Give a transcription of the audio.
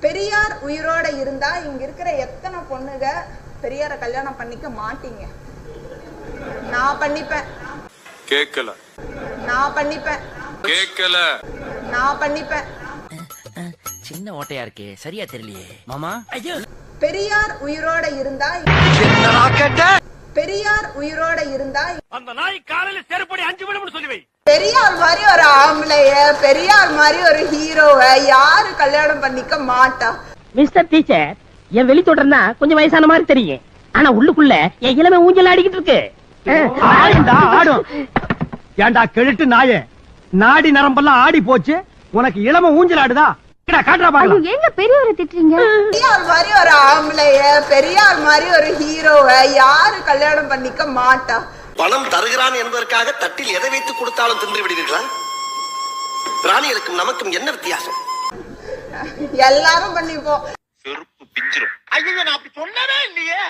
பெரியார் உயிரோட இருந்தா இங்க இருக்கிற எத்தனை பொண்ணுங்க பெரியார கல்யாணம் பண்ணிக்க மாட்டீங்க? நான் பண்ணிப்பேன். கேக்கல. நான் பண்ணிப்பேன். கேக்கல. நான் பண்ணிப்பேன். சின்ன ஓட்டையா இருக்கே, சரியா தெரியலையே மாமா. ஐயோ, பெரியார் உயிரோட இருந்தா பெரியார் உயிரோட இருந்தா அந்த நாய் காலையில செருப்படி 5 விடும்னு சொல்லி வை. பெரியார் மாதிரி ஒரு ஆம்பளைய, பெரியார் மாதிரி ஒரு ஹீரோவை யாரு கல்யாணம் பண்ணிக்க மாட்டா? மிஸ்டர் டீச்சர், என் வெளி தொடர்னா கொஞ்சம் வயசான மாதிரி தெரியும், ஆனா உள்ளுக்குள்ள என் இளமை ஊஞ்சல் ஆடிக்கிட்டு இருக்கு. ஆடும். ஏண்டா கெழுட்டு நாயே, நாடி நரம்பெல்லாம் ஆடி போச்சு, உனக்கு இளமை ஊஞ்சல் ஆடுதா? எங்க பெரியவரை திட்டுறீங்க? பெரியார் மாதிரி ஒரு ஆம்பளைய, பெரியார் மாதிரி ஒரு ஹீரோவை யாரு கல்யாணம் பண்ணிக்க மாட்டா? பணம் தருகிறான் என்பதற்காக தட்டில் எதை வைத்து கொடுத்தாலும் தின்று விடுவீர்களா? பிராணிகளுக்கும் நமக்கும் என்ன வித்தியாசம்? எல்லாரும் பண்ணிப்போம். செருப்பு பிஞ்சிரும். ஐயோ, நான் அப்படி சொன்னவே இல்லையே.